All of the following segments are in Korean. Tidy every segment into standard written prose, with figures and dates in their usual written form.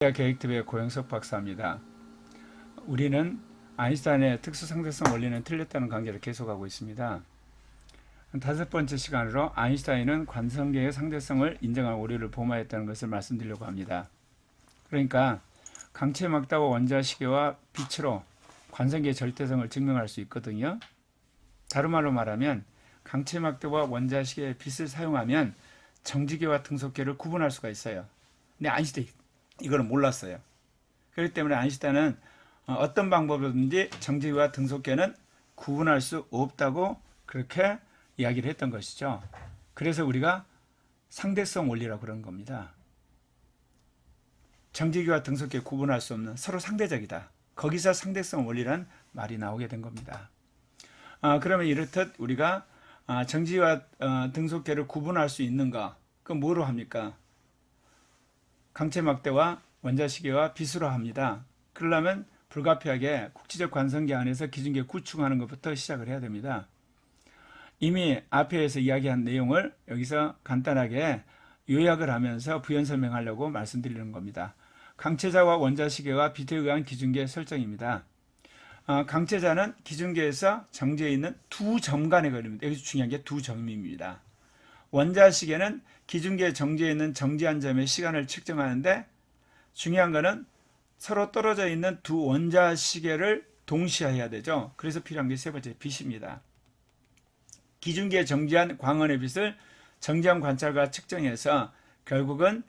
계획TV의 고영석 박사입니다. 우리는 아인슈타인의 특수상대성 원리는 틀렸다는 강좌를 계속하고 있습니다. 다섯 번째 시간으로 아인슈타인은 관성계의 상대성을 인정한 오류를 범하였다는 것을 말씀드리려고 합니다. 그러니까 강체 막다와 원자시계와 빛으로 관성계의 절대성을 증명할 수 있거든요. 다른 말로 말하면 강체 막대와 원자시계의 빛을 사용하면 정지계와 등속계를 구분할 수가 있어요. 근데 아인슈타인 이거는 몰랐어요. 그렇기 때문에 아인슈타인은 어떤 방법이든지 정지계와 등속계는 구분할 수 없다고 그렇게 이야기를 했던 것이죠. 그래서 우리가 상대성 원리라고 그러는 겁니다. 정지계와 등속계 구분할 수 없는 서로 상대적이다. 거기서 상대성 원리란 말이 나오게 된 겁니다. 그러면 이렇듯 우리가 정지와 등속계를 구분할 수 있는가? 그건 뭐로 합니까? 강체 막대와 원자시계와 빛으로 합니다. 그러려면 불가피하게 국지적 관성계 안에서 기준계 구축하는 것부터 시작을 해야 됩니다. 이미 앞에서 이야기한 내용을 여기서 간단하게 요약을 하면서 부연 설명하려고 말씀드리는 겁니다. 강체자와 원자시계와 빛에 의한 기준계 설정입니다. 강체자는 기준계에서 정지해 있는 두 점 간의 거리입니다. 여기서 중요한 게 두 점입니다. 원자시계는 기준계에 정지해 있는 정지한 점의 시간을 측정하는데 중요한 거는 서로 떨어져 있는 두 원자시계를 동시해야 되죠. 그래서 필요한 게 세 번째 빛입니다. 기준계에 정지한 광원의 빛을 정지한 관찰과 측정해서 결국은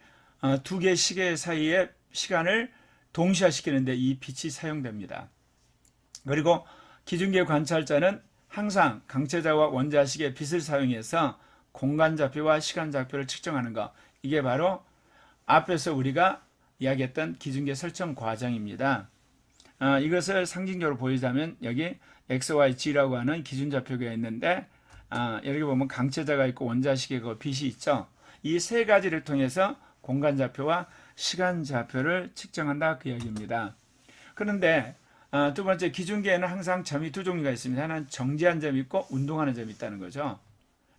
두 개의 시계 사이의 시간을 동시화시키는데 이 빛이 사용됩니다. 그리고 기준계 관찰자는 항상 강체자와 원자시계의 빛을 사용해서 공간좌표와 시간좌표를 측정하는 것, 이게 바로 앞에서 우리가 이야기했던 기준계 설정 과정입니다. 이것을 상징적으로 보이자면 여기 XYG라고 하는 기준좌표가 있는데 여기 보면 강체자가 있고 원자시계가 빛이 있죠. 이 세 가지를 통해서 공간좌표와 시간좌표를 측정한다 그 이야기입니다. 그런데 두 번째, 기준계에는 항상 점이 두 종류가 있습니다. 하나는 정지한 점이 있고 운동하는 점이 있다는 거죠.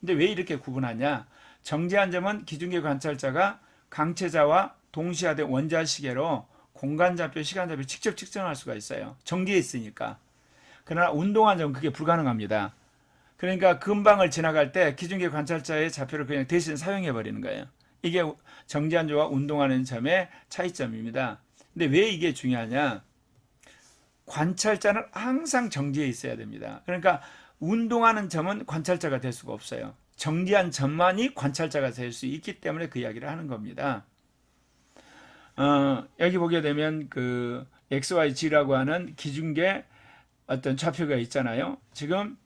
근데 왜 이렇게 구분하냐? 정지한 점은 기준계 관찰자가 강체자와 동시화된 원자시계로 공간좌표, 시간좌표 직접 측정할 수가 있어요. 정지해 있으니까. 그러나 운동한 점은 그게 불가능합니다. 그러니까 근방을 지나갈 때 기준계 관찰자의 좌표를 그냥 대신 사용해 버리는 거예요. 이게 정지한 점과 운동하는 점의 차이점입니다. 근데 왜 이게 중요하냐? 관찰자는 항상 정지해 있어야 됩니다. 그러니까 운동하는 점은 관찰자가 될 수가 없어요. 정지한 점만이 관찰자가 될 수 있기 때문에 그 이야기를 하는 겁니다. 여기 보게 되면 그 XYG라고 하는 기준계 어떤 좌표가 있잖아요. 지금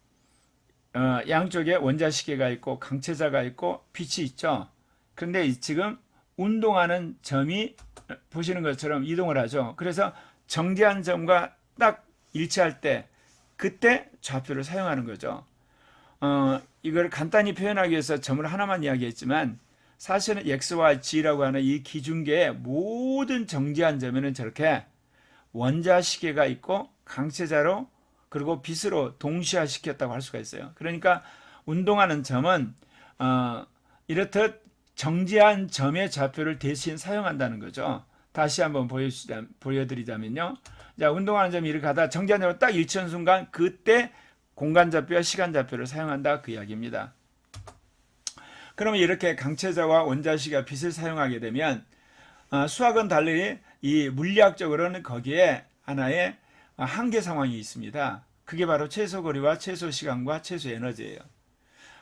양쪽에 원자시계가 있고 강체자가 있고 빛이 있죠. 그런데 지금 운동하는 점이 보시는 것처럼 이동을 하죠. 그래서 정지한 점과 딱 일치할 때 그때 좌표를 사용하는 거죠. 이걸 간단히 표현하기 위해서 점을 하나만 이야기했지만 사실은 X와 G라고 하는 이 기준계의 모든 정지한 점에는 저렇게 원자시계가 있고 강체자로 그리고 빛으로 동시화시켰다고 할 수가 있어요. 그러니까 운동하는 점은 이렇듯 정지한 점의 좌표를 대신 사용한다는 거죠. 다시 한번 보여드리자면요. 자, 운동하는 점이 이렇게 하다 정지한 점으로 딱 일치한 순간 그때 공간좌표와 시간좌표를 사용한다 그 이야기입니다. 그러면 이렇게 강체자와 원자시계가 빛을 사용하게 되면 수학은 달리 이 물리학적으로는 거기에 하나의 한계 상황이 있습니다. 그게 바로 최소거리와 최소시간과 최소에너지예요.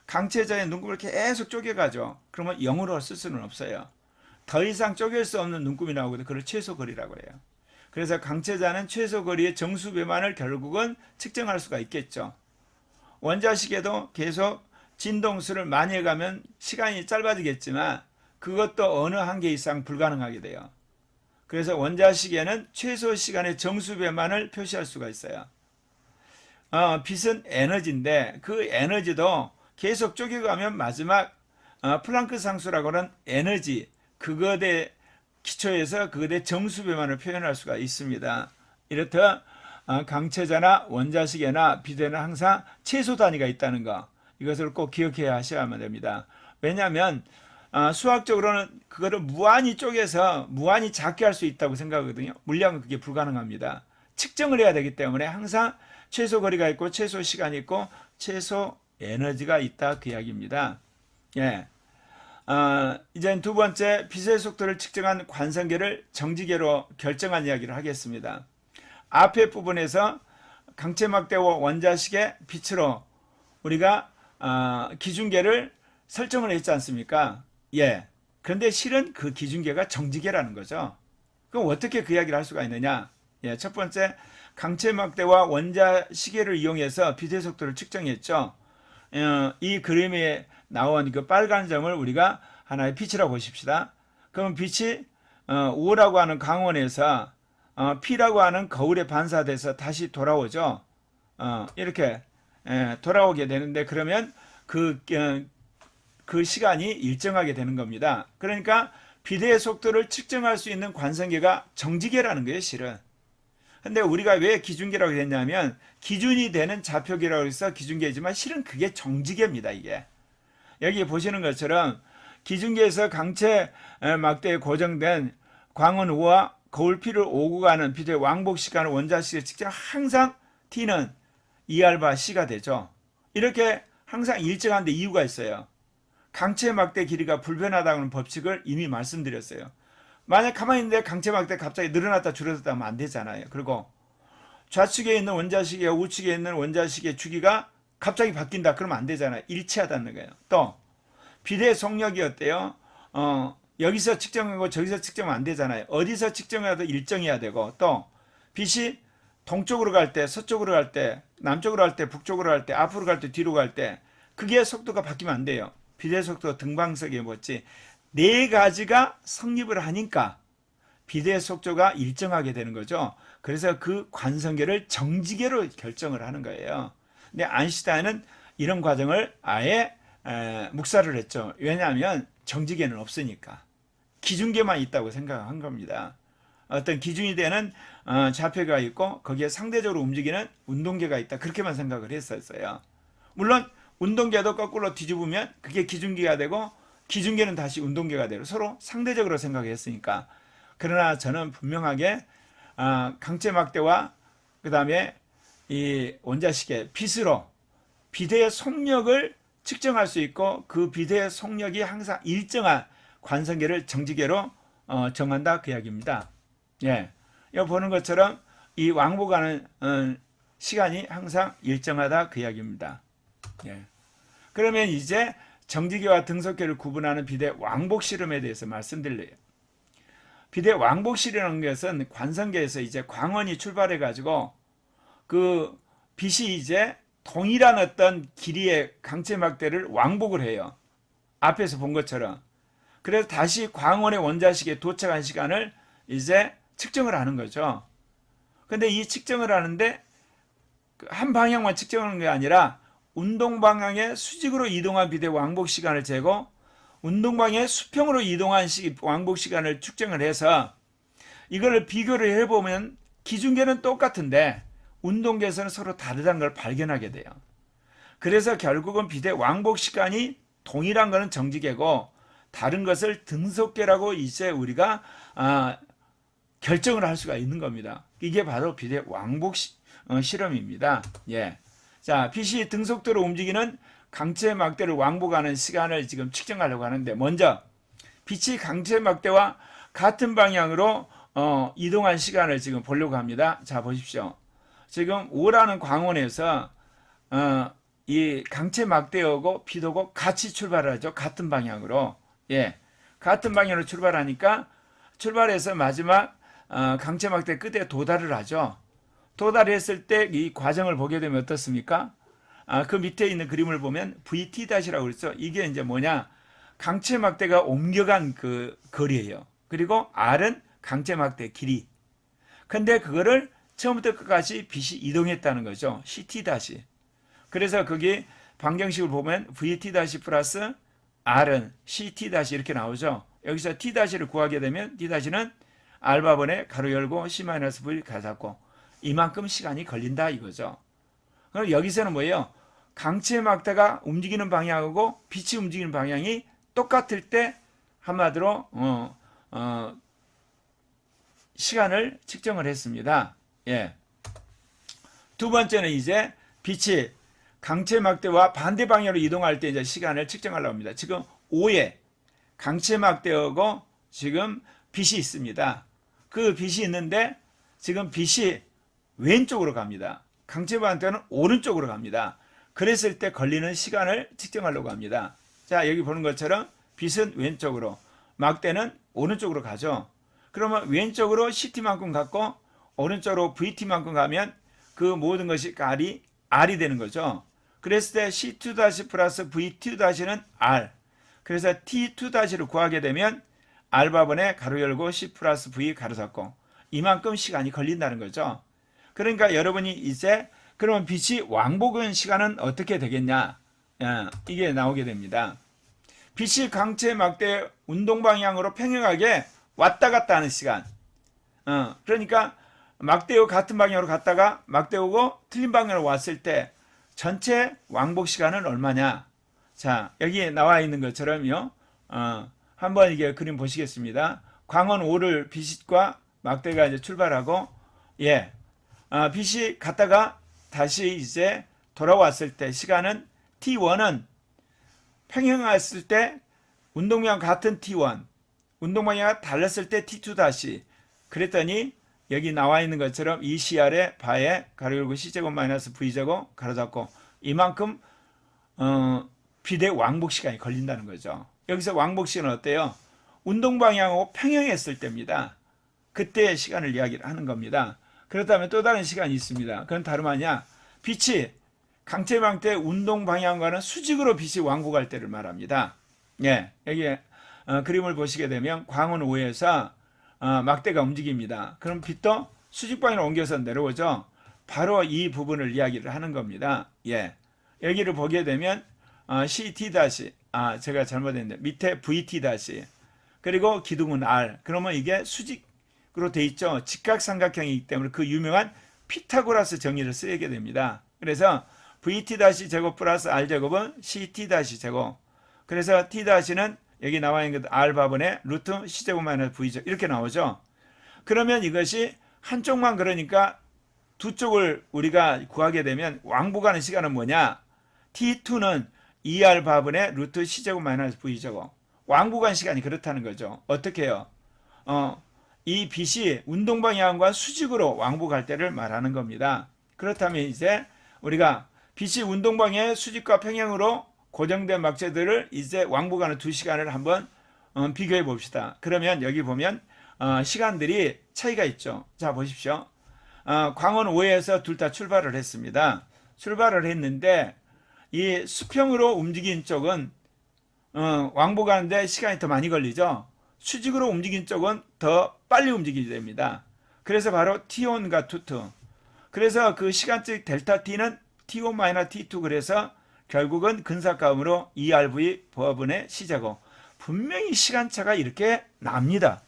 강체자의 눈금을 계속 쪼개가죠. 그러면 0으로 쓸 수는 없어요. 더 이상 쪼갤 수 없는 눈금이 나오거든요. 그걸 최소거리라고 해요. 그래서 강체자는 최소거리의 정수배만을 결국은 측정할 수가 있겠죠. 원자시계도 계속 진동수를 많이 해가면 시간이 짧아지겠지만 그것도 어느 한계 이상 불가능하게 돼요. 그래서 원자시계는 최소 시간의 정수배만을 표시할 수가 있어요. 빛은 에너지인데 그 에너지도 계속 쪼개가면 마지막 플랑크 상수라고 하는 에너지 그것에 기초해서 그것의 정수배만을 표현할 수가 있습니다. 이렇듯 강체자나 원자시계나 빛에는 항상 최소 단위가 있다는 거, 이것을 꼭 기억해야 하셔야만 됩니다. 왜냐하면 수학적으로는 그거를 무한히 쪼개서 무한히 작게 할 수 있다고 생각하거든요. 물량은 그게 불가능합니다. 측정을 해야 되기 때문에 항상 최소 거리가 있고 최소 시간이 있고 최소 에너지가 있다 그 이야기입니다. 예. 이제 두 번째 빛의 속도를 측정한 관성계를 정지계로 결정한 이야기를 하겠습니다. 앞에 부분에서 강체막대와 원자식의 빛으로 우리가 기준계를 설정을 했지 않습니까? 예. 그런데 실은 그 기준계가 정지계라는 거죠. 그럼 어떻게 그 이야기를 할 수가 있느냐? 예, 첫 번째 강체막대와 원자시계를 이용해서 빛의 속도를 측정했죠. 이 그림에 나온 그 빨간 점을 우리가 하나의 빛이라고 보십시다. 그럼 빛이 O라고 하는 강원에서 P라고 하는 거울에 반사돼서 다시 돌아오죠. 이렇게 돌아오게 되는데 그러면 그 시간이 일정하게 되는 겁니다. 그러니까 빛의 속도를 측정할 수 있는 관성계가 정지계라는 거예요, 실은. 근데 우리가 왜 기준계라고 했냐면 기준이 되는 좌표계라고 해서 기준계지만 실은 그게 정지계입니다, 이게. 여기 보시는 것처럼 기준계에서 강체 막대에 고정된 광원 O와 거울 P를 오고 가는 빛의 왕복 시간을 원자식에 측정 항상 T는 2알파 C가 되죠. 이렇게 항상 일정한데 이유가 있어요. 강체 막대 길이가 불변하다는 법칙을 이미 말씀드렸어요. 만약 가만히 있는데 강체 막대 갑자기 늘어났다 줄어들었다 하면 안 되잖아요. 그리고 좌측에 있는 원자식의 우측에 있는 원자식의 주기가 갑자기 바뀐다 그러면 안 되잖아요. 일치하다는 거예요. 또 빛의 속력이 어때요? 여기서 측정하고 저기서 측정하면 안 되잖아요. 어디서 측정해도 일정해야 되고 또 빛이 동쪽으로 갈 때, 서쪽으로 갈 때, 남쪽으로 갈 때, 북쪽으로 갈 때, 앞으로 갈 때, 뒤로 갈 때 그게 속도가 바뀌면 안 돼요. 빛의 속도 등방석에 뭐지? 네 가지가 성립을 하니까 빛의 속도가 일정하게 되는 거죠. 그래서 그 관성계를 정지계로 결정을 하는 거예요. 근데 아인슈타인은 이런 과정을 아예 묵살을 했죠. 왜냐하면 정지계는 없으니까. 기준계만 있다고 생각한 겁니다. 어떤 기준이 되는 좌표가 있고 거기에 상대적으로 움직이는 운동계가 있다. 그렇게만 생각을 했었어요. 물론 운동계도 거꾸로 뒤집으면 그게 기준계가 되고 기준계는 다시 운동계가 되고 서로 상대적으로 생각했으니까. 그러나 저는 분명하게 강체막대와 그 다음에 이 원자식의 빛으로 빛의 속력을 측정할 수 있고 그 빛의 속력이 항상 일정한 관성계를 정지계로 정한다 그 이야기입니다. 예, 여기 보는 것처럼 이 왕복하는 시간이 항상 일정하다 그 이야기입니다. 예. 그러면 이제 정지계와 등속계를 구분하는 빛의 왕복 실험에 대해서 말씀드려요. 빛의 왕복 실험이라는 것은 관성계에서 이제 광원이 출발해 가지고 그 빛이 이제 동일한 어떤 길이의 강체막대를 왕복을 해요. 앞에서 본 것처럼. 그래서 다시 광원의 원자식에 도착한 시간을 이제 측정을 하는 거죠. 근데 이 측정을 하는데 한 방향만 측정하는 게 아니라 운동 방향의 수직으로 이동한 빛의 왕복 시간을 재고 운동 방향의 수평으로 이동한 왕복 시간을 측정을 해서 이거를 비교를 해보면 기준계는 똑같은데 운동계에서는 서로 다르다는 걸 발견하게 돼요. 그래서 결국은 빛의 왕복 시간이 동일한 것은 정지계고 다른 것을 등속계라고 이제 우리가 결정을 할 수가 있는 겁니다. 이게 바로 빛의 왕복 실험입니다. 예. 자, 빛이 등속도로 움직이는 강체막대를 왕복하는 시간을 지금 측정하려고 하는데 먼저 빛이 강체막대와 같은 방향으로 이동한 시간을 지금 보려고 합니다. 자, 보십시오. 지금 O라는 광원에서 이 강체막대하고 빛하고 같이 출발하죠. 같은 방향으로. 예. 같은 방향으로 출발하니까 출발해서 마지막 강체막대 끝에 도달을 하죠. 도달했을 때 이 과정을 보게 되면 어떻습니까? 그 밑에 있는 그림을 보면 VT-라고 그랬죠. 이게 이제 뭐냐? 강체막대가 옮겨간 그 거리예요. 그리고 R은 강체막대 길이. 근데 그거를 처음부터 끝까지 빛이 이동했다는 거죠. CT-. 그래서 거기 방정식을 보면 VT- 플러스 R은 CT- 이렇게 나오죠. 여기서 T-를 구하게 되면 T-는 알파번에 가로 열고 C-V 가잡고 이만큼 시간이 걸린다 이거죠. 그럼 여기서는 뭐예요? 강체막대가 움직이는 방향하고 빛이 움직이는 방향이 똑같을 때 한마디로 시간을 측정을 했습니다. 예. 두 번째는 이제 빛이 강체막대와 반대 방향으로 이동할 때 이제 시간을 측정하려고 합니다. 지금 O에 강체막대하고 지금 빛이 있습니다. 그 빛이 있는데 지금 빛이 왼쪽으로 갑니다. 강체막대는 오른쪽으로 갑니다. 그랬을 때 걸리는 시간을 측정하려고 합니다. 자, 여기 보는 것처럼 빛은 왼쪽으로, 막대는 오른쪽으로 가죠. 그러면 왼쪽으로 CT만큼 갔고 오른쪽으로 VT만큼 가면 그 모든 것이 R이 되는 거죠. 그랬을 때 C2- 플러스 V2-는 R. 그래서 T2-를 구하게 되면 R바번에 가로 열고 C 플러스 V 가로 닫고 이만큼 시간이 걸린다는 거죠. 그러니까 여러분이 이제 그러면 빛이 왕복은 시간은 어떻게 되겠냐? 이게 나오게 됩니다. 빛이 강체 막대 운동 방향으로 평행하게 왔다 갔다 하는 시간. 그러니까 막대하고 같은 방향으로 갔다가 막대하고 틀린 방향으로 왔을 때 전체 왕복 시간은 얼마냐? 자, 여기에 나와 있는 것처럼요. 한번 이게 그림 보시겠습니다. 광원 5를 빛과 막대가 이제 출발하고, 예, 빛이 갔다가 다시 이제 돌아왔을 때 시간은 T1은 평행했을 때 운동방향 같은 T1, 운동방향이 달랐을 때 T2-. 그랬더니 여기 나와 있는 것처럼 ECR의 바에 가로 열고 C제곱 마이너스 V제곱 가로 닫고 이만큼 빛의 왕복 시간이 걸린다는 거죠. 여기서 왕복 시간은 어때요? 운동 방향하고 평행했을 때입니다. 그때의 시간을 이야기를 하는 겁니다. 그렇다면 또 다른 시간이 있습니다. 그건 다름 아니야. 빛이 강체망대 운동 방향과는 수직으로 빛이 왕복할 때를 말합니다. 예, 여기 그림을 보시게 되면 광원 5에서 막대가 움직입니다. 그럼 빛도 수직 방향으로 옮겨서 내려오죠. 바로 이 부분을 이야기를 하는 겁니다. 예, 여기를 보게 되면 CT- 제가 잘못했는데 밑에 VT- 그리고 기둥은 R. 그러면 이게 수직으로 돼 있죠. 직각삼각형이기 때문에 그 유명한 피타고라스 정의를 쓰게 됩니다. 그래서 VT- 제곱 플러스 R 제곱은 CT- 제곱. 그래서 T-는 여기 나와 있는 것 R바번에 루트 C제곱 마이너스 V제곱 이렇게 나오죠. 그러면 이것이 한쪽만 그러니까 두 쪽을 우리가 구하게 되면 왕복하는 시간은 뭐냐? T2는 2R바번에 루트 C제곱 마이너스 V제곱. 왕복한 시간이 그렇다는 거죠. 어떻게 해요? 이 빛이 운동 방향과 수직으로 왕복할 때를 말하는 겁니다. 그렇다면 이제 우리가 빛이 운동 방향의 수직과 평행으로 고정된 막체들을 이제 왕복하는 두 시간을 한번 비교해 봅시다. 그러면 여기 보면 시간들이 차이가 있죠. 자, 보십시오. 광원 5에서 둘 다 출발을 했습니다. 출발을 했는데 이 수평으로 움직인 쪽은 왕복하는데 시간이 더 많이 걸리죠. 수직으로 움직인 쪽은 더 빨리 움직이게 됩니다. 그래서 바로 T1과 T2. 그래서 그 시간적 델타 T는 T1 T2 그래서 결국은 근사가음으로 ERV 부하분의 C제곱. 분명히 시간차가 이렇게 납니다.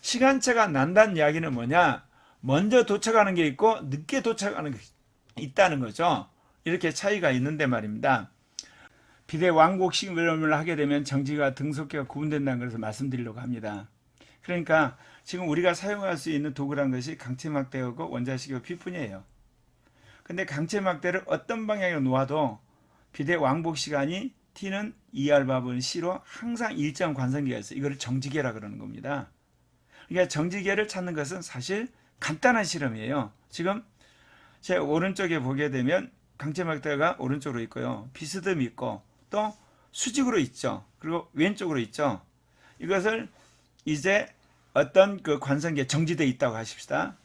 시간차가 난다는 이야기는 뭐냐? 먼저 도착하는 게 있고 늦게 도착하는 게 있다는 거죠. 이렇게 차이가 있는데 말입니다. 빛의 왕복 시간을 하게 되면 정지가 등속계가 구분된다는 것을 말씀드리려고 합니다. 그러니까 지금 우리가 사용할 수 있는 도구란 것이 강체막대하고 원자식이고 빛뿐이에요. 근데 강체막대를 어떤 방향으로 놓아도 빛의 왕복 시간이 T는 2R바분 C로 항상 일정 관성계가 있어요. 이거를 정지계라 그러는 겁니다. 그러니까 정지계를 찾는 것은 사실 간단한 실험이에요. 지금 제 오른쪽에 보게 되면 강체막대가 오른쪽으로 있고요. 비스듬히 있고 또 수직으로 있죠. 그리고 왼쪽으로 있죠. 이것을 이제 어떤 그 관성계에 정지되어 있다고 하십시다.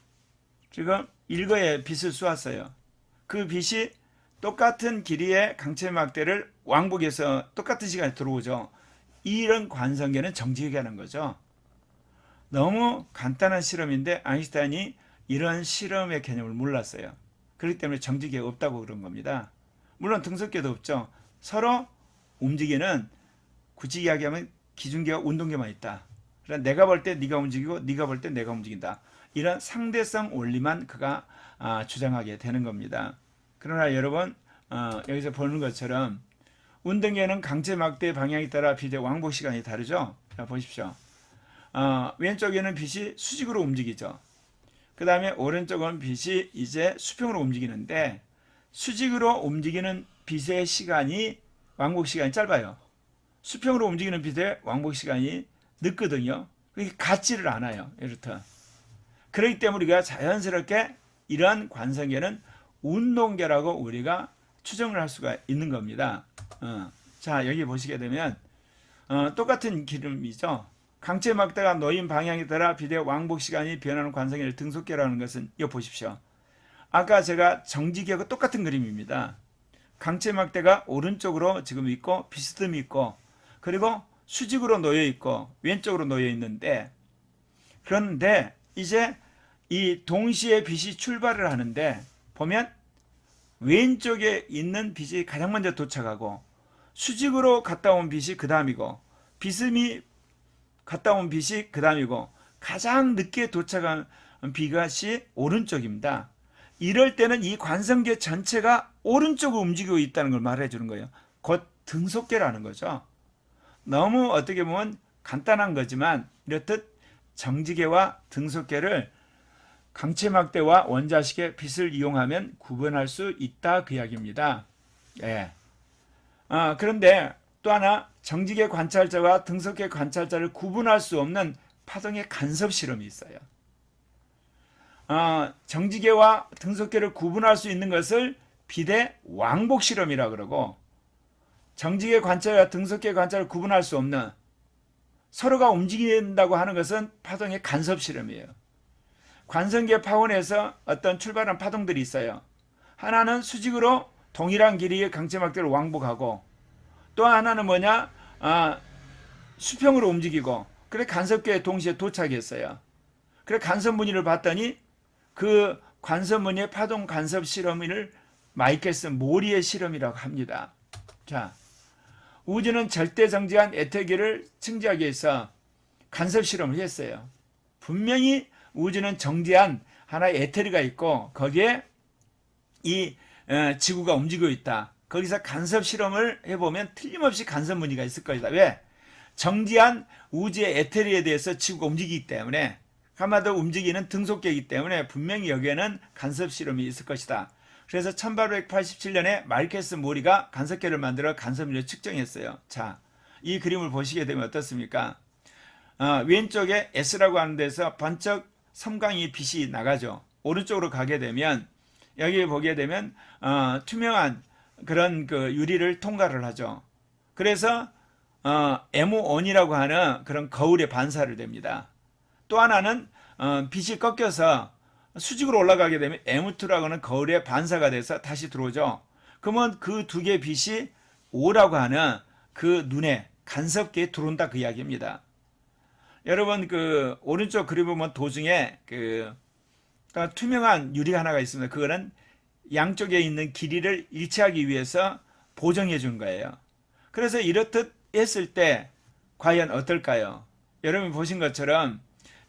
지금 일거에 빛을 쏘았어요. 그 빛이 똑같은 길이의 강체막대를 왕복해서 똑같은 시간에 들어오죠. 이런 관성계는 정지계라는 거죠. 너무 간단한 실험인데 아인슈타인이 이런 실험의 개념을 몰랐어요. 그렇기 때문에 정지계가 없다고 그런 겁니다. 물론 등속계도 없죠. 서로 움직이는 굳이 이야기하면 기준계와 운동계만 있다. 그러니까 내가 볼 때 네가 움직이고 네가 볼 때 내가 움직인다. 이런 상대성 원리만 그가 주장하게 되는 겁니다. 그러나 여러분 여기서 보는 것처럼 운동계는 강체막대 방향에 따라 빛의 왕복 시간이 다르죠. 자, 보십시오. 왼쪽에는 빛이 수직으로 움직이죠. 그 다음에 오른쪽은 빛이 이제 수평으로 움직이는데, 수직으로 움직이는 빛의 시간이, 왕복 시간이 짧아요. 수평으로 움직이는 빛의 왕복 시간이 늦거든요. 그게 같지를 않아요. 이렇다. 그렇기 때문에 우리가 자연스럽게 이러한 관성계는 운동계라고 우리가 추정을 할 수가 있는 겁니다. 자, 여기 보시게 되면 똑같은 기름이죠. 강체 막대가 놓인 방향에 따라 빛의 왕복 시간이 변하는 관성계를 등속계라는 것은 이거 보십시오. 아까 제가 정지계하고 똑같은 그림입니다. 강체 막대가 오른쪽으로 지금 있고 비스듬히 있고, 그리고 수직으로 놓여 있고 왼쪽으로 놓여 있는데, 그런데 이제 이 동시에 빛이 출발을 하는데 보면 왼쪽에 있는 빛이 가장 먼저 도착하고, 수직으로 갔다 온 빛이 그 다음이고, 비스듬히 갔다 온 빛이 그 다음이고, 가장 늦게 도착한 빛이 오른쪽입니다. 이럴 때는 이 관성계 전체가 오른쪽으로 움직이고 있다는 걸 말해 주는 거예요. 곧 등속계라는 거죠. 너무 어떻게 보면 간단한 거지만 이렇듯 정지계와 등속계를 강체막대와 원자식의 빛을 이용하면 구분할 수 있다, 그 이야기입니다. 예. 그런데 또 하나, 정지계 관찰자와 등속계 관찰자를 구분할 수 없는 파동의 간섭 실험이 있어요. 정지계와 등속계를 구분할 수 있는 것을 빛의 왕복 실험이라 그러고, 정지계 관찰과 등속계 관찰을 구분할 수 없는, 서로가 움직인다고 하는 것은 파동의 간섭 실험이에요. 관성계 파원에서 어떤 출발한 파동들이 있어요. 하나는 수직으로 동일한 길이의 강체막대를 왕복하고, 또 하나는 뭐냐, 수평으로 움직이고, 그래 간섭계에 동시에 도착했어요. 그래 간섭무늬를 봤더니 그 관섭무늬의 파동 간섭 실험을 마이켈스 모리의 실험이라고 합니다. 자, 우주는 절대 정지한 에터기를 측정하기 위해서 간섭 실험을 했어요. 분명히 우주는 정지한 하나의 에테리가 있고 거기에 이 지구가 움직이고 있다. 거기서 간섭 실험을 해보면 틀림없이 간섭 무늬가 있을 것이다. 왜? 정지한 우주의 에테리에 대해서 지구가 움직이기 때문에, 아마도 움직이는 등속계이기 때문에 분명히 여기에는 간섭 실험이 있을 것이다. 그래서 1887년에 마이켈스 모리가 간섭계를 만들어 간섭률을 측정했어요. 자, 이 그림을 보시게 되면 어떻습니까? 왼쪽에 S라고 하는 데서 번쩍 섬광이 빛이 나가죠. 오른쪽으로 가게 되면 여기 보게 되면 투명한 그런 그 유리를 통과를 하죠. 그래서 M1이라고 하는 그런 거울에 반사를 됩니다. 또 하나는 빛이 꺾여서 수직으로 올라가게 되면 M2라고 하는 거울에 반사가 돼서 다시 들어오죠. 그러면 그 두 개의 빛이 O라고 하는 그 눈에 간섭계에 들어온다, 그 이야기입니다. 여러분 그 오른쪽 그림 보면 도중에 그 투명한 유리가 하나가 있습니다. 그거는 양쪽에 있는 길이를 일치하기 위해서 보정해 준 거예요. 그래서 이렇듯 했을 때 과연 어떨까요? 여러분이 보신 것처럼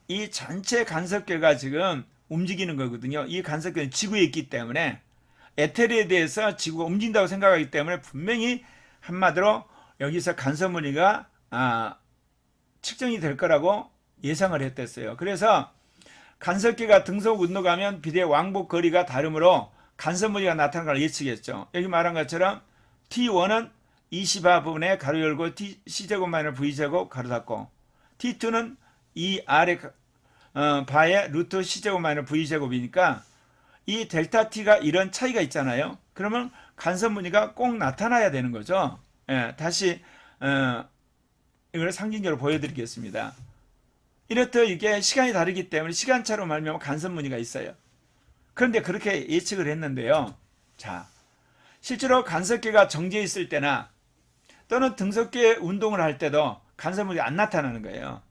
이 전체 간섭계가 지금 움직이는 거거든요. 이 간섭계는 지구에 있기 때문에, 에테리에 대해서 지구가 움직인다고 생각하기 때문에 분명히 한마디로 여기서 간섭무늬가 측정이 될 거라고 예상을 했댔어요. 그래서 간섭계가 등속 운동하면 빛의 왕복 거리가 다르므로 간섭무늬가 나타나는 걸 예측했죠. 여기 말한 것처럼 T1은 20화 부분에 가로 열고 C제곱 마이너스 V제곱 가로 닫고, T2는 이 아래 바에 루트 C제곱 마이너스 V제곱이니까 이 델타 T가 이런 차이가 있잖아요. 그러면 간섭무늬가 꼭 나타나야 되는 거죠. 예, 다시 이걸 상징적으로 보여드리겠습니다. 이렇듯 이게 시간이 다르기 때문에 시간차로 말미암아 간섭무늬가 있어요. 그런데 그렇게 예측을 했는데요. 자, 실제로 간섭계가 정지해 있을 때나 또는 등속계 운동을 할 때도 간섭무늬가 안 나타나는 거예요.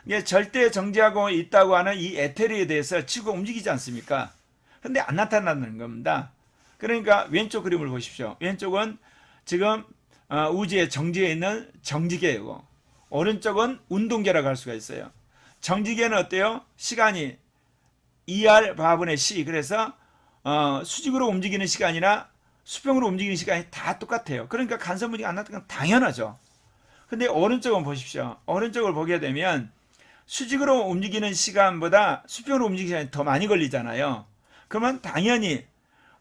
이게 절대 정지하고 있다고 하는 이 에테리에 대해서 지구가 움직이지 않습니까? 근데 안 나타나는 겁니다. 그러니까 왼쪽 그림을 보십시오. 왼쪽은 지금 우주에 정지해 있는 정지계이고, 오른쪽은 운동계라고 할 수가 있어요. 정지계는 어때요? 시간이 2R 바분의 C, 그래서 수직으로 움직이는 시간이나 수평으로 움직이는 시간이 다 똑같아요. 그러니까 간섭무늬가 안 나타나는 건 당연하죠. 근데 오른쪽은 보십시오. 오른쪽을 보게 되면 수직으로 움직이는 시간보다 수평으로 움직이는 시간이 더 많이 걸리잖아요. 그러면 당연히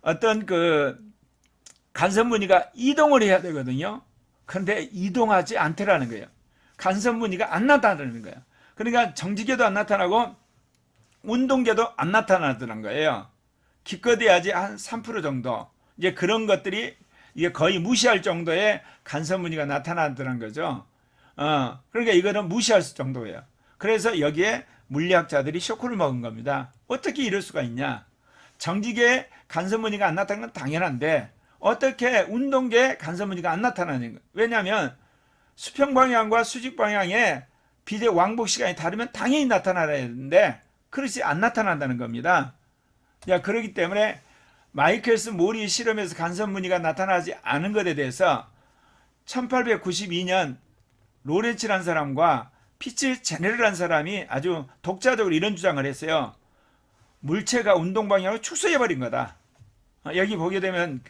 어떤 그 간섭 무늬가 이동을 해야 되거든요. 그런데 이동하지 않더라는 거예요. 간섭 무늬가 안 나타나는 거예요. 그러니까 정지계도 안 나타나고 운동계도 안 나타나더란 거예요. 기껏해야지 한 3% 정도. 이제 그런 것들이 이게 거의 무시할 정도의 간섭 무늬가 나타나더란 거죠. 그러니까 이거는 무시할 정도예요. 그래서 여기에 물리학자들이 쇼크를 먹은 겁니다. 어떻게 이럴 수가 있냐? 정지계에 간섭 무늬가 안 나타나는 건 당연한데 어떻게 운동계에 간섭 무늬가 안 나타나는 거예요? 왜냐하면 수평 방향과 수직 방향의 비대 왕복 시간이 다르면 당연히 나타나야 되는데 그렇지 안 나타난다는 겁니다. 그렇기 때문에 마이클스 모리 실험에서 간섭 무늬가 나타나지 않은 것에 대해서 1892년 로렌츠라는 사람과 피츠 제네르라는 사람이 아주 독자적으로 이런 주장을 했어요. 물체가 운동 방향을 축소해버린 거다. 여기 보게 되면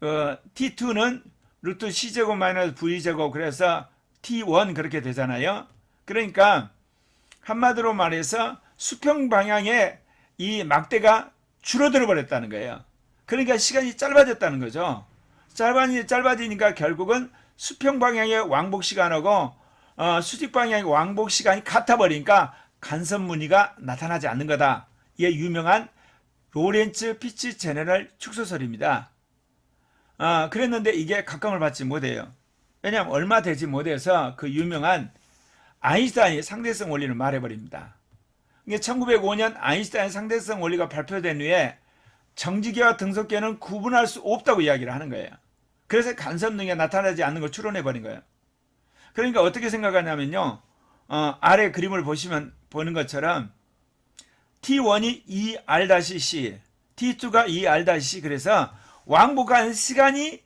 T2는 루트 C제곱 마이너스 V제곱 그래서 T1 그렇게 되잖아요. 그러니까 한마디로 말해서 수평 방향의 이 막대가 줄어들어 버렸다는 거예요. 그러니까 시간이 짧아졌다는 거죠. 짧아지니까 결국은 수평 방향의 왕복 시간하고 수직 방향의 왕복 시간이 같아 버리니까 간섭 무늬가 나타나지 않는 거다. 이게 유명한 로렌츠 피치 제네럴 축소설입니다. 그랬는데 이게 각광을 받지 못해요. 왜냐하면 얼마 되지 못해서 그 유명한 아인슈타인이 상대성 원리를 말해버립니다. 1905년 아인슈타인 상대성 원리가 발표된 후에 정지계와 등속계는 구분할 수 없다고 이야기를 하는 거예요. 그래서 간섭 능이 나타나지 않는 걸 추론해버린 거예요. 그러니까 어떻게 생각하냐면요. 아래 그림을 보는 것처럼 T1이 2R-C, T2가 2R-C 그래서 왕복하는 시간이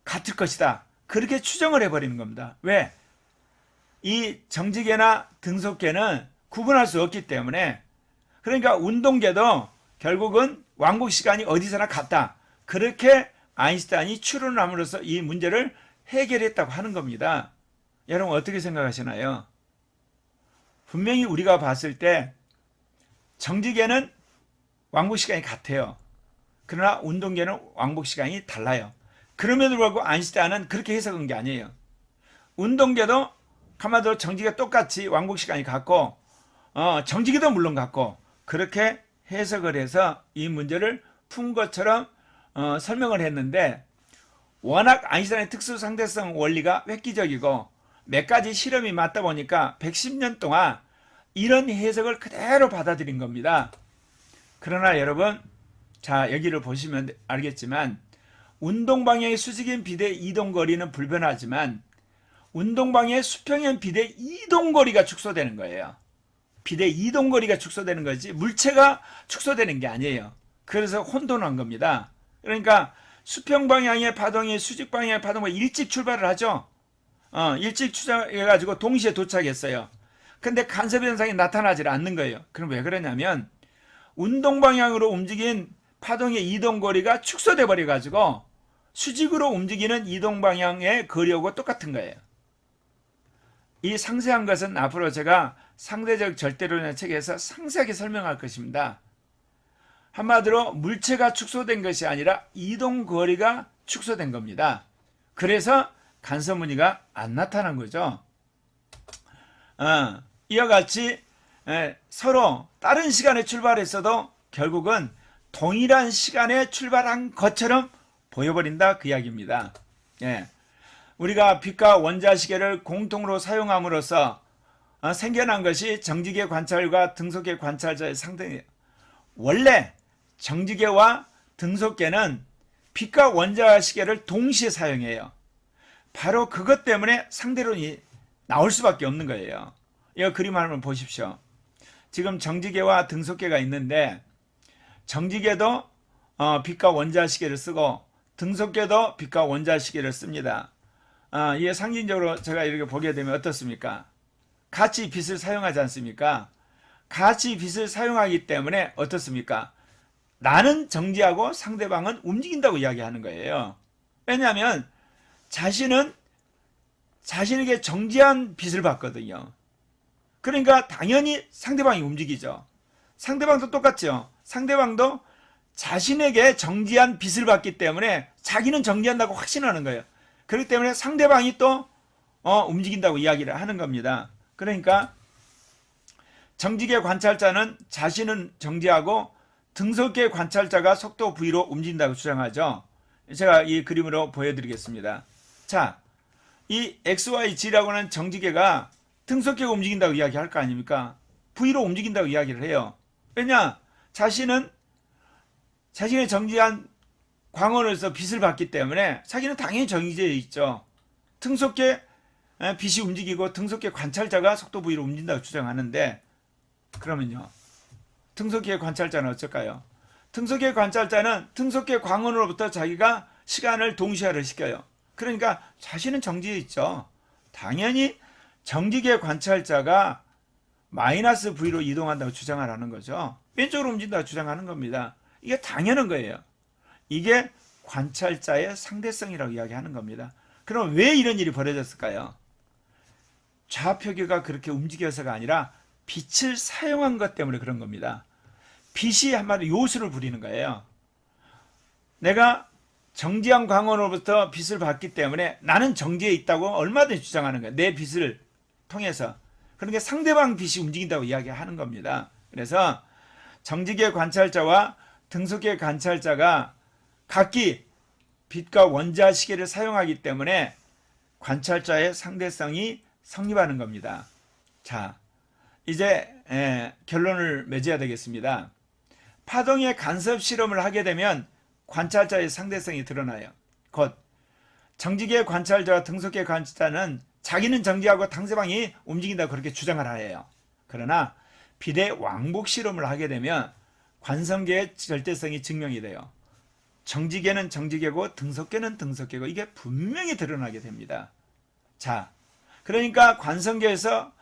같을 것이다. 그렇게 추정을 해버리는 겁니다. 왜? 이 정지계나 등속계는 구분할 수 없기 때문에 그러니까 운동계도 결국은 왕복 시간이 어디서나 같다. 그렇게 아인슈타인이 추론함으로써 이 문제를 해결했다고 하는 겁니다. 여러분 어떻게 생각하시나요? 분명히 우리가 봤을 때 정지계는 왕복 시간이 같아요. 그러나 운동계는 왕복 시간이 달라요. 그럼에도 불구하고 아인슈타인은 그렇게 해석한 게 아니에요. 운동계도 가만도 정지계 똑같이 왕복 시간이 같고 정지계도 물론 같고 그렇게 해석을 해서 이 문제를 푼 것처럼 설명을 했는데 워낙 아인슈타인의 특수 상대성 원리가 획기적이고 몇 가지 실험이 맞다 보니까 110년 동안 이런 해석을 그대로 받아들인 겁니다. 그러나 여러분 자 여기를 보시면 알겠지만 운동 방향의 수직인 비대 이동거리는 불변하지만 운동 방향의 수평형 비대 이동거리가 축소되는 거예요. 비대 이동거리가 축소되는 거지 물체가 축소되는 게 아니에요. 그래서 혼돈한 겁니다. 그러니까 수평 방향의 파동이 수직 방향의 파동과 일찍 출발을 하죠. 일찍 출발해가지고 동시에 도착했어요. 근데 간섭 현상이 나타나지 않는 거예요. 그럼 왜 그러냐면 운동 방향으로 움직인 파동의 이동 거리가 축소돼 버려 가지고 수직으로 움직이는 이동 방향의 거리하고 똑같은 거예요. 이 상세한 것은 앞으로 제가 상대적 절대론의 책에서 상세하게 설명할 것입니다. 한마디로 물체가 축소된 것이 아니라 이동 거리가 축소된 겁니다. 그래서 간섭 무늬가 안 나타난 거죠. 이와 같이 서로 다른 시간에 출발했어도 결국은 동일한 시간에 출발한 것처럼 보여버린다 그 이야기입니다. 우리가 빛과 원자시계를 공통으로 사용함으로써 생겨난 것이 정지계 관찰과 등속계 관찰자의 상대예요. 원래 정지계와 등속계는 빛과 원자시계를 동시에 사용해요. 바로 그것 때문에 상대론이 나올 수밖에 없는 거예요. 이 그림 한번 보십시오. 지금 정지계와 등속계가 있는데 정지계도 빛과 원자시계를 쓰고 등속계도 빛과 원자시계를 씁니다. 이게 상징적으로 제가 이렇게 보게 되면 어떻습니까? 같이 빛을 사용하지 않습니까? 같이 빛을 사용하기 때문에 어떻습니까? 나는 정지하고 상대방은 움직인다고 이야기하는 거예요. 왜냐하면 자신은 자신에게 정지한 빚을 받거든요. 그러니까 당연히 상대방이 움직이죠. 상대방도 똑같죠. 상대방도 자신에게 정지한 빚을 받기 때문에 자기는 정지한다고 확신하는 거예요. 그렇기 때문에 상대방이 또 움직인다고 이야기를 하는 겁니다. 그러니까 정직의 관찰자는 자신은 정지하고 등속계의 관찰자가 속도 V로 움직인다고 주장하죠. 제가 이 그림으로 보여드리겠습니다. 자, 이 XYG라고 하는 정지계가 등속계가 움직인다고 이야기할 거 아닙니까? V로 움직인다고 이야기를 해요. 왜냐? 자신은 자신의 정지한 광원에서 빚을 받기 때문에 자기는 당연히 정지되어 있죠. 등속계 빚이 움직이고 등속계 관찰자가 속도 V로 움직인다고 주장하는데, 그러면요, 등속계 관찰자는 어쩔까요? 등속계 관찰자는 등속계 광원으로부터 자기가 시간을 동시화를 시켜요. 그러니까 자신은 정지해 있죠. 당연히 정지계 관찰자가 마이너스 V로 이동한다고 주장을 하는 거죠. 왼쪽으로 움직인다고 주장하는 겁니다. 이게 당연한 거예요. 이게 관찰자의 상대성이라고 이야기하는 겁니다. 그럼 왜 이런 일이 벌어졌을까요? 좌표계가 그렇게 움직여서가 아니라 빛을 사용한 것 때문에 그런 겁니다. 빛이 한마디로 요술을 부리는 거예요. 내가 정지한 광원으로부터 빛을 받기 때문에 나는 정지해 있다고 얼마든지 주장하는 거예요. 내 빛을 통해서. 그러니까 상대방 빛이 움직인다고 이야기하는 겁니다. 그래서 정지계 관찰자와 등속계 관찰자가 각기 빛과 원자 시계를 사용하기 때문에 관찰자의 상대성이 성립하는 겁니다. 자, 이제 결론을 맺어야 되겠습니다. 파동의 간섭 실험을 하게 되면 관찰자의 상대성이 드러나요. 곧 정지계 관찰자와 등속계 관찰자는 자기는 정지하고 상대방이 움직인다고 그렇게 주장을 해요. 그러나 비대 왕복 실험을 하게 되면 관성계의 절대성이 증명이 돼요. 정지계는 정지계고 등속계는 등속계고 이게 분명히 드러나게 됩니다. 자, 그러니까 관성계에서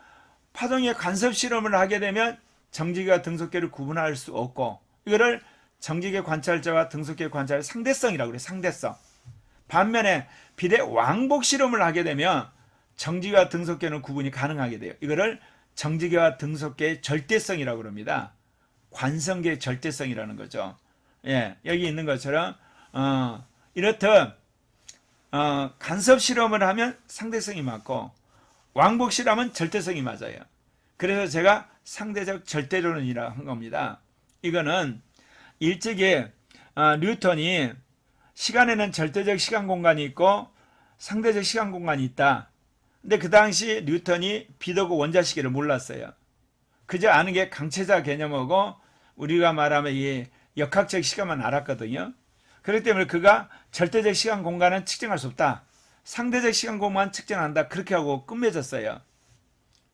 파동의 간섭 실험을 하게 되면 정지계와 등속계를 구분할 수 없고, 이거를 정지계 관찰자와 등속계 관찰의 상대성이라고 그래요. 상대성. 반면에 비대 왕복 실험을 하게 되면 정지계와 등속계는 구분이 가능하게 돼요. 이거를 정지계와 등속계의 절대성이라고 그럽니다. 관성계의 절대성이라는 거죠. 예, 여기 있는 것처럼 이렇듯 간섭 실험을 하면 상대성이 맞고 왕복 실험은 절대성이 맞아요. 그래서 제가 상대적 절대론이라고 한 겁니다. 이거는 일찍이 뉴턴이 시간에는 절대적 시간 공간이 있고 상대적 시간 공간이 있다. 근데 그 당시 뉴턴이 빛하고 원자시계를 몰랐어요. 그저 아는 게 강체자 개념하고 우리가 말하면 이 역학적 시간만 알았거든요. 그렇기 때문에 그가 절대적 시간 공간은 측정할 수 없다. 상대적 시간 공간 측정한다. 그렇게 하고 끝맺었어요.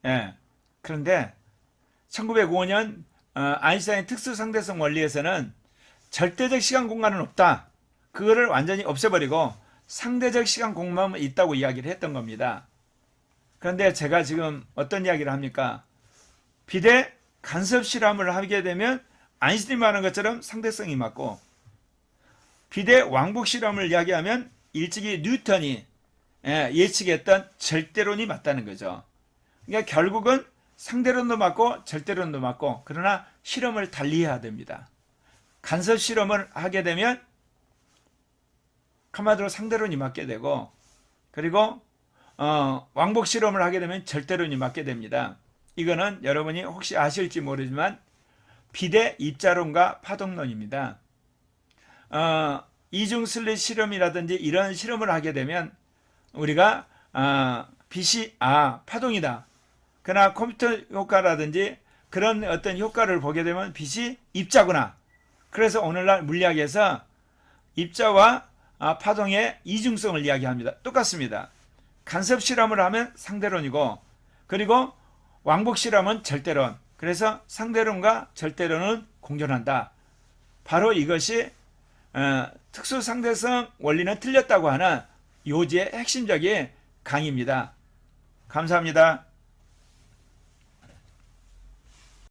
예. 그런데 1905년 아인슈타인 특수상대성 원리에서는 절대적 시간 공간은 없다. 그거를 완전히 없애버리고 상대적 시간 공간만 있다고 이야기를 했던 겁니다. 그런데 제가 지금 어떤 이야기를 합니까? 비대 간섭 실험을 하게 되면 아인슈타인이 말하는 것처럼 상대성이 맞고, 비대 왕복 실험을 이야기하면 일찍이 뉴턴이 예측했던 절대론이 맞다는 거죠. 그러니까 결국은 상대론도 맞고 절대론도 맞고, 그러나 실험을 달리해야 됩니다. 간섭 실험을 하게 되면 한마디로 상대론이 맞게 되고, 그리고 왕복 실험을 하게 되면 절대론이 맞게 됩니다. 이거는 여러분이 혹시 아실지 모르지만 비대 입자론과 파동론입니다. 이중 슬릿 실험이라든지 이런 실험을 하게 되면 우리가 빛이 파동이다. 그러나 컴퓨터 효과라든지 그런 어떤 효과를 보게 되면 빛이 입자구나. 그래서 오늘날 물리학에서 입자와 파동의 이중성을 이야기합니다. 똑같습니다. 간섭 실험을 하면 상대론이고, 그리고 왕복 실험은 절대론. 그래서 상대론과 절대론은 공존한다. 바로 이것이 특수상대성 원리는 틀렸다고 하는 요지의 핵심적인 강의입니다. 감사합니다.